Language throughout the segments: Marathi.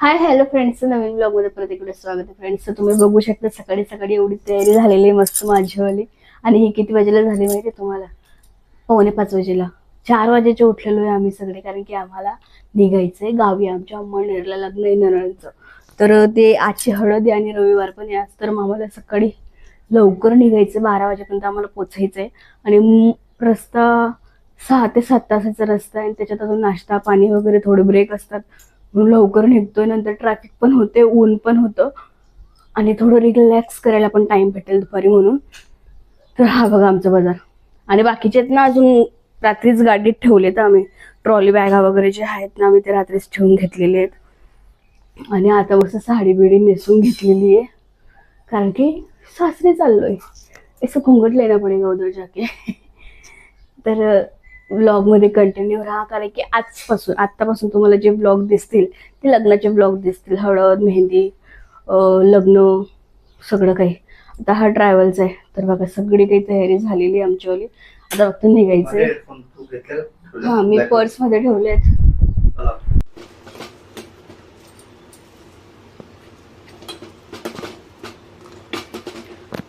हाय हॅलो फ्रेंड्स, नवीन ब्लॉग मध्ये परत एकदा स्वागत आहे. फ्रेंड्स, तुम्ही बघू शकता सकाळी सकाळी एवढी तयारी झालेली आहे मस्त माझीवाली. आणि ही किती वाजेला झाली माहिती आहे तुम्हाला? 4:45 वाजेला. 4 वाजेचे उठलेलो आहे आम्ही सगळे, कारण की आम्हाला निघायचंय गावी. आमच्या अम्मानेरला लग्न आहे नणंदचं. तर ते आजची हळद आहे आणि रविवार पण आहे आज. तर मग आम्हाला सकाळी लवकर निघायचं, 12 वाजेपर्यंत आम्हाला पोचायचंय. आणि रस्ता 6 ते 7 तासाचा रस्ता आहे आणि त्याच्यात अजून नाश्ता पाणी वगैरे थोडे ब्रेक असतात, म्हणून लवकर निघतोय. नंतर ट्रॅफिक पण होते, ऊन पण होतं आणि थोडं रिलॅक्स करायला पण टाइम भेटेल दुपारी म्हणून. तर हा बघा आमचा बाजार. आणि बाकीचे आहेत ना अजून रात्रीच गाडीत ठेवलेत आम्ही. ट्रॉली बॅगा वगैरे जे आहेत ना आम्ही ते रात्रीच ठेवून घेतलेले आहेत. आणि आता मस्त साडी बिडी नेसून घेतलेली आहे, कारण की सासरी चाललोय. असं घुंगट लेना पडेगा उधर जाके. तर ब्लॉग मध्ये कंटिन्यू राहा, कारण की आत्तापासून तुम्हाला जे ब्लॉग दिसतील ते लग्नाचे ब्लॉग दिसतील. हळद, मेहंदी, लग्न, सगळं काही. आता हा ट्रॅव्हलचा आहे. तर बघा सगळी काही तयारी झालेली आहे आमच्यावाली. आता फक्त निघायचंय. हा, मी पर्स मध्ये ठेवलेत.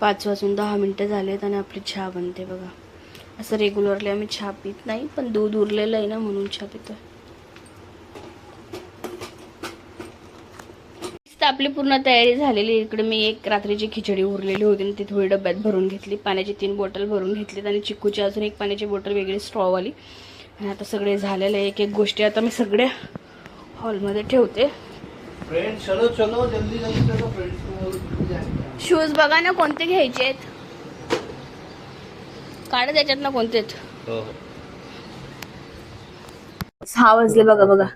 5:10 झालेत आणि आपली चहा बनते बघा. असं रेग्युलरली आम्ही चहा पित नाही, पण दूध उरलेलं आहे ना म्हणून चहा पितोय. आपली पूर्ण तयारी झालेली. इकडे मी एक रात्रीची खिचडी उरलेली होती आणि ती थोडी डब्यात भरून घेतली. पाण्याची 3 बॉटल भरून घेतलीत आणि चिक्कूची अजून एक पाण्याची बॉटल वेगळी स्ट्रॉवाली. आणि आता सगळे झालेलं आहे. एक एक गोष्टी आता मी सगळ्या हॉलमध्ये ठेवते. शूज बघा ना कोणते घ्यायचे आहेत, काढा त्याच्यात ना कोणते. 6 वाजले बघा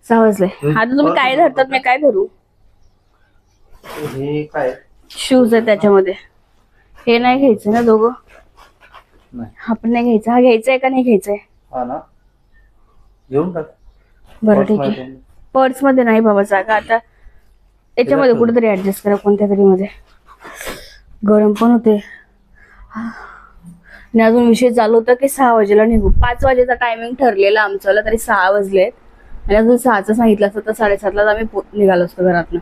6 वाजले. आता तुम्ही काय धरतात, मी काय धरू? शूज आहे त्याच्यामध्ये. हे नाही घ्यायचं ना दोघं? हा पण नाही घ्यायचा. हा घ्यायचा आहे का नाही घ्यायचा आहे? बरं ठीक आहे. पर्स मध्ये नाही बाबा जागा. आता याच्यामध्ये कुठेतरी ऍडजस्ट करा, कोणत्या तरी मध्ये. गरम पण होते. आणि अजून विषय चालू होता की 6 वाजेला निघू. 5 वाजेचा टायमिंग ठरलेला आमच्याला, तरी 6 वाजलेत. आणि अजून 6चं सांगितलं असतं तर 7:30लाच आम्ही निघालो असतो घरातनं.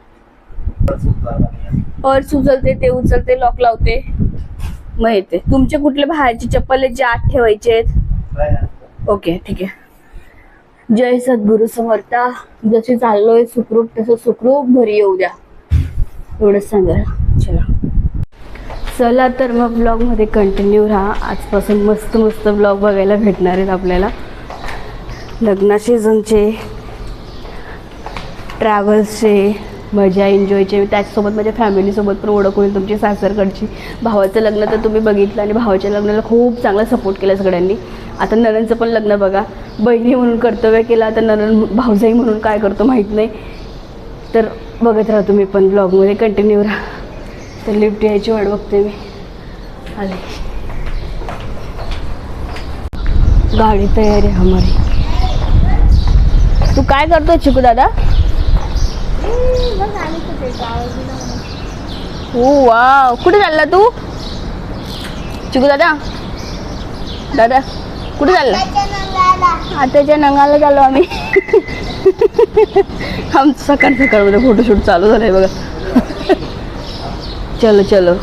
पर्स उचलते, ते उचलते, लॉक लावते, मग येते. तुमचे कुठले बाहेरची चप्पल जे आत ठेवायचे आहेत? ओके ठीक आहे. जय सद्गुरु समर्था. जसे चाललोय सुखरूप तसं सुखरूप घरी येऊ द्या, एवढंच सांगायला. चला तर मग ब्लॉग मध्ये कंटिन्यू राहा. आजपासून मस्त मस्त ब्लॉग बघायला भेटणार आहेत आपल्याला. लग्ना सीझनचे, ट्रॅव्हल्सचे, मजा एन्जॉयचे. त्याचसोबत माझ्या फॅमिलीसोबत पण ओळख होईल तुमची सासरकडची. भावाचं लग्न तर तुम्ही बघितलं आणि भावाच्या लग्नाला खूप चांगला सपोर्ट केला सगळ्यांनी. आता नणंदचं पण लग्न बघा. बहिणी म्हणून कर्तव्य केलं, आता नणंद भाऊजाई म्हणून काय करतो माहीत नाही. तर बघत राहा तुम्ही पण, ब्लॉगमध्ये कंटिन्यू राहा. तर लिफ्ट यायची वाट बघते मी. आले, गाडी तयारी हमारी. तू काय करतो चिकू दादा? हो वाव, कुठे चालला तू चिकू दादा? दादा कुठे चालला? आताच्या नंगाला चाललो आम्ही. आमचं सकाळ सकाळमध्ये फोटोशूट चालू झालंय बघा. चलो चलो.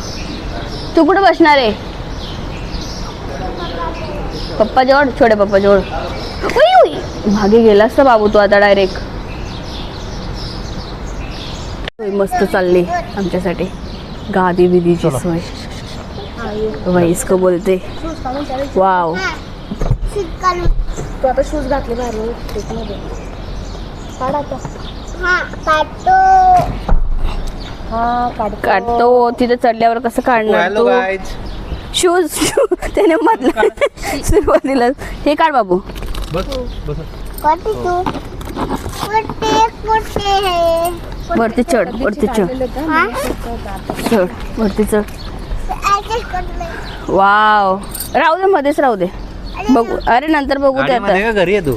तू कुठे बसणार आहे? पप्पा जवळ, छोटे पप्पा जवळ. मागे गेला असता बाबू तू आता डायरेक्ट. मस्त चालली आमच्यासाठी गादी बिदीची सोय. वाईस को बोलते वाव. तू आता शूज घातले बाहेर काढतो. तिथे चढल्यावर कसं काढणार तू शूज? त्याने म्हटलं सुरुवातीला हे काढ बाबू. वरती चढ, वरती चढ, चढ, वरती चढ. वाव, राहू दे मध्येच राहू दे, बघू. अरे नंतर बघू ते. आता घरी आहे तू?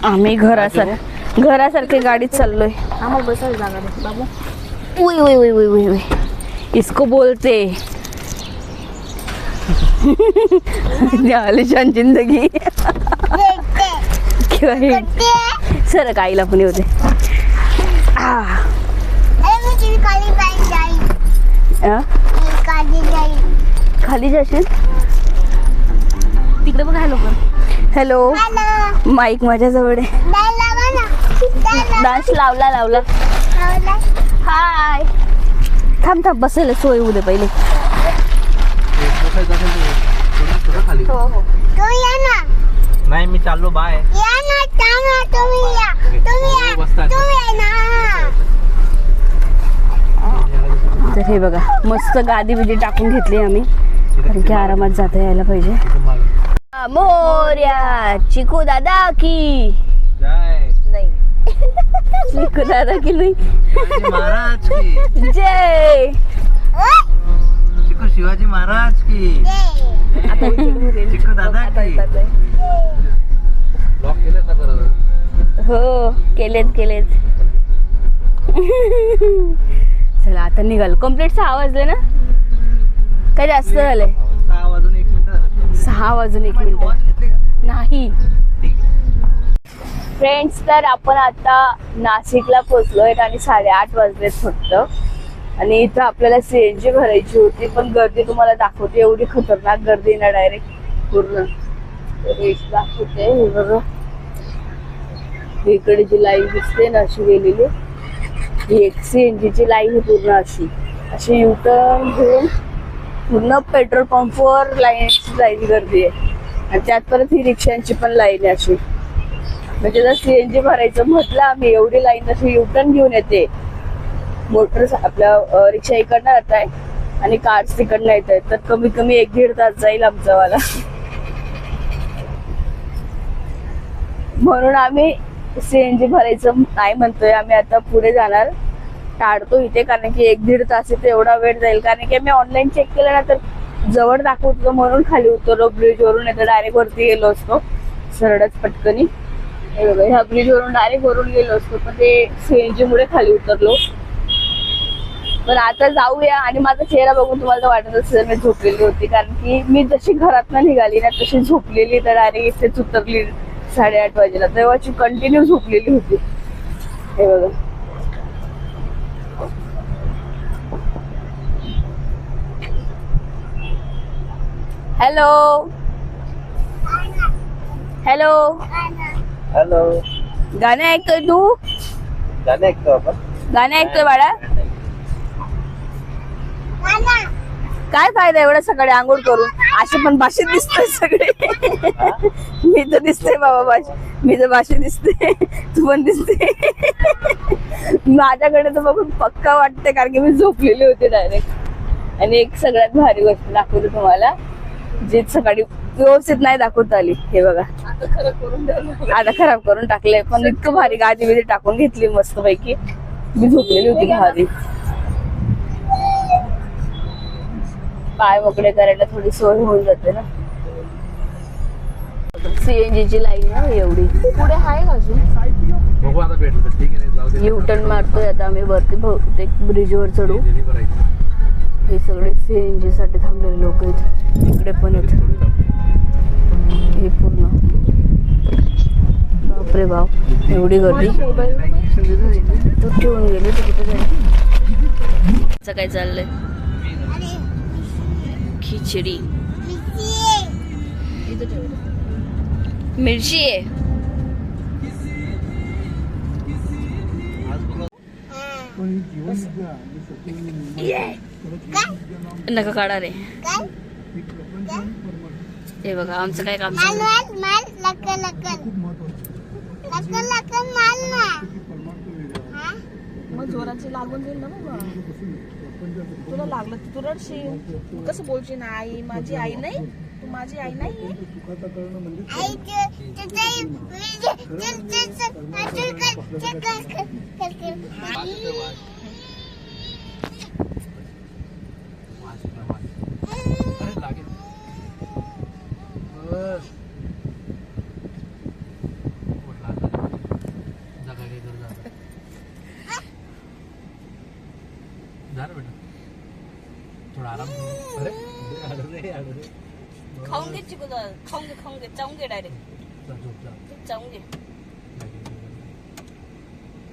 आम्ही घरासारखे गाडीत चाललोय. आम्हाला बसायला जागा दे बाबू. उई उई उई उई उई उई, इसको बोलते आलिशान जिंदगी. सर आईला पण येऊ दे. खाली जाशील तिकडे बघ. हॅलो हॅलो माईक माझ्या जवळ आहे. डान्स लावला हाय. थांब थांब बसायला सोय होऊ दे पहिले. हो हो नाही मी चाललो बाय. तर हे बघा मस्त गादी बिदी टाकून घेतली आम्ही कारण की आरामात जाता यायला पाहिजे. मोर्या चिकू दादा की नाही. चिकू दादा की नाही. महाराज की जय. चिकू शिवाजी महाराज की. चिकू दादा की. ब्लॉक केलेत ना बरोबर. हो केलेत. चला आता निघाल. कम्प्लीट 6 वाजले ना काय जास्त झालंय. 6 वाजून 1 मिनिट. 6 वाजून 1 मिनिट नाही. फ्रेंड्स तर आपण आता नाशिकला पोहोचलोय आणि 8:30 वाजलेत फक्त. आणि इथं आपल्याला सीएनजी भरायची होती पण गर्दी तुम्हाला दाखवते. एवढी खतरनाक गर्दी ना डायरेक्ट पूर्ण दाखवते. हे बघा इकडे जी लाईन दिसते ना अशी गेलेली ही एक सीएनजीची लाईन पूर्ण अशी युटर्न घेऊन पूर्ण पेट्रोल पंपवर लाईन गर्दी आहे. आणि त्यात परत ही रिक्षांची पण लाईन आहे अशी. म्हणजे जर सीएनजी भरायचं म्हटलं आम्ही एवढी लाईन अशी युटर्न घेऊन येते. मोटर आपल्या रिक्षा इकडनं जात आहे आणि कार्स तिकडनं येत आहेत. तर कमीत कमी 1-1.5 तास जाईल आमचावाला. म्हणून आम्ही सीएनजी भरायचं नाही म्हणतोय. आम्ही आता पुढे जाणार टाळतो इथे कारण की 1-1.5 तास इथे एवढा वेळ जाईल. कारण की मी ऑनलाईन चेक केलं ना तर जवळ दाखवतो म्हणून खाली उतरलो. ब्रिज वरून येतं डायरेक्ट वरती गेलो असतो सरळच पटकनी. ह्या ब्रिज वरून डायरेक्ट वरून गेलो असतो पण ते सीएनजी मुळे खाली उतरलो. पण आता जाऊया. आणि माझा चेहरा बघून तुम्हाला वाटत असेल मी झोपलेली होती कारण की मी जशी घरातनं निघाली ना तशी झोपलेली. तर डायरेक्ट इथेच उतरली 8:30 वाजेला. तेव्हाची कंटिन्यू झोपलेली होती. हे बघा हॅलो हॅलो. गाणे ऐकतोय तू. गाणे ऐकतो आपण. गाणे ऐकतोय बाळा. काय फायदा एवढं सकाळी आंघोळ करून. असे पण भाषेत दिसतोय सगळे. मी तर दिसते बाबा मी तर भाषेत दिसते. तू पण दिसते. माझ्याकडे तर बघून पक्का वाटते कारण की मी झोपलेली होते डायरेक्ट. आणि एक सगळ्यात भारी गोष्ट दाखवते तुम्हाला जी सकाळी व्यवस्थित नाही दाखवता आली. हे बघा आता खराब करून टाकले पण इतकं भारी गादी बिदी टाकून घेतली मस्त पैकी. मी झोपलेली होती भारी. पाय मोकळे करायला थोडी सोय होऊन जाते ना. सीएनजीची लाईन ना एवढी पुढे आहे अजून. बघू आता भेटलं तर ठीक आहे. जाऊ दे. युटर्न मारतोय आता आम्ही वरती बहुतेक ब्रिजवर चढू. हे सगळे सीएनजी साठी थांबलेले लोक आहेत. इकडे पण आहेत. हे पूर्ण बापरे बाप एवढी गर्दी. तू ठेवून गेली तर कुठे जाईल. काय चाललंय. खिचडी मिरची आहे. नका काढा रे. हे बघा आमचं काय काम मग जोराची लागून जाईल ना बाबा. तुला लागलं तू रडशील. कसं बोलशील ना आई माझी आई नाही. तू माझी आई नाही. थोडा आराम. खाऊन घे चिकू खाऊन घे चावून घे डायरेक्ट चावून घे.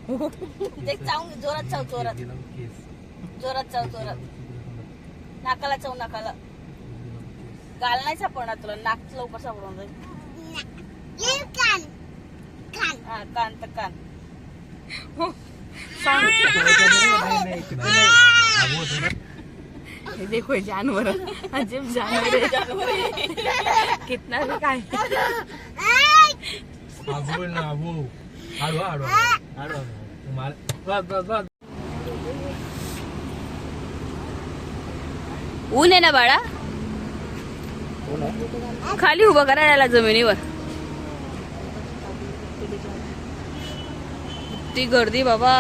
ते चाव जोरात चाव जोरात जोरात चाव जोरात नाकाला चाव नाकाला गाल नाही सापडणार तुला नाक लवकर सापडून जाईल हा कान तर कान ये देखो जानवर अजीब जानवर है कितना भी काय बोल ना वो आडवा आडवा आडवा तुम्हाला बस बस बस ऊन आहे ना बाळा खाली उभं करा याला जमिनीवर ती गर्दी बाबा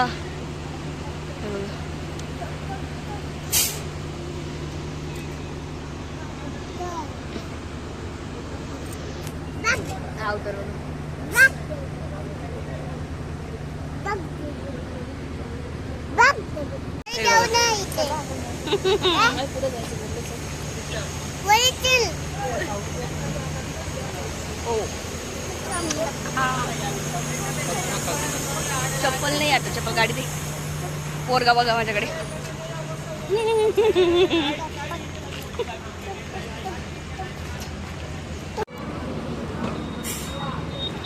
चप्पल नाही आता चप्पल गाडी दे पोरगा बघा माझ्याकडे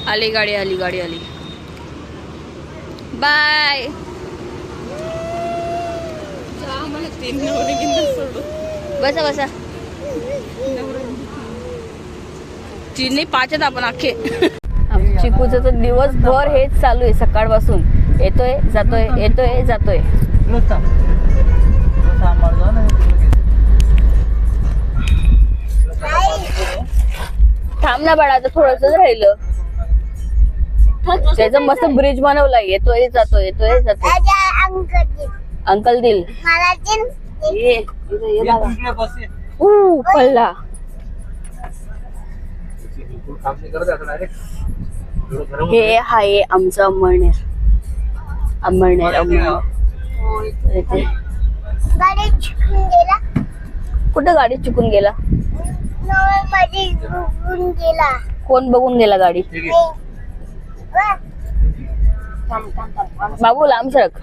आली गाडी आली गाडी आली बाय बसा बसा तीन नाही पाच आहेत आपण अख्खे चिकूचं तर दिवसभर हेच चालू आहे सकाळपासून येतोय जातोय येतोय जातोय थांब ना बाळा आता थोडस राहिलं त्याचा मस्त ब्रिज बनवलाय येतोय जातोय अंकल दिल पडला हे आहे आमचं अंमळनेर कुठं गाडी चुकून गेला कोण बघून गेला गाडी बाबू लांब सरक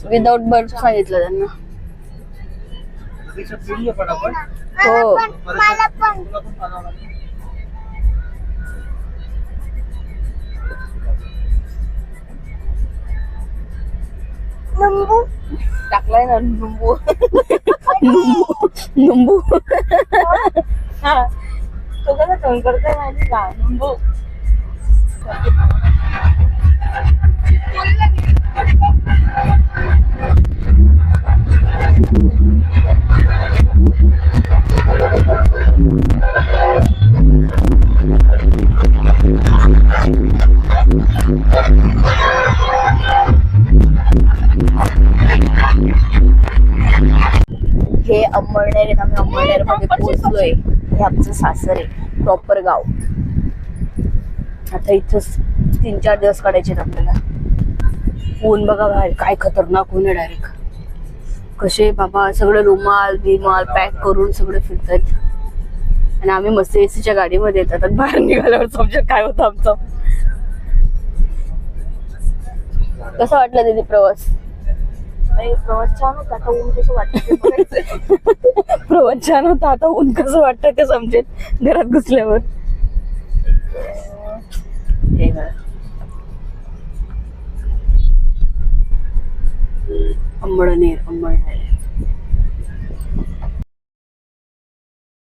विदाउट बर्फ सांगितलं त्यांना हो टाकलाय ना नुंबू नुंबू तो कसा तोंड करतोय माहिती का नुंबू हे अंमळनेर आम्ही अंमळनेर मध्ये पोहोचलोय हे आमचं सासर आहे प्रॉपर गाव आता इथंच 3-4 दिवस काढायचे आपल्याला ऊन बघा बाहेर काय खतरनाक ऊन आहे डायरेक्ट कसे बाबा सगळं रुमाल बिमाल पॅक करून सगळं फिरतात आणि आम्ही मस्त एसीच्या गाडीमध्ये येतात आणि बाहेर निघाल्यावर समजत काय होतं आमचं कसं वाटलं दीदी प्रवास प्रवास छान होता आता ऊन कसं वाटतं प्रवास छान होता आता ऊन कसं वाटतं ते समजेल घरात घुसल्यावर हे बघा अंमळनेर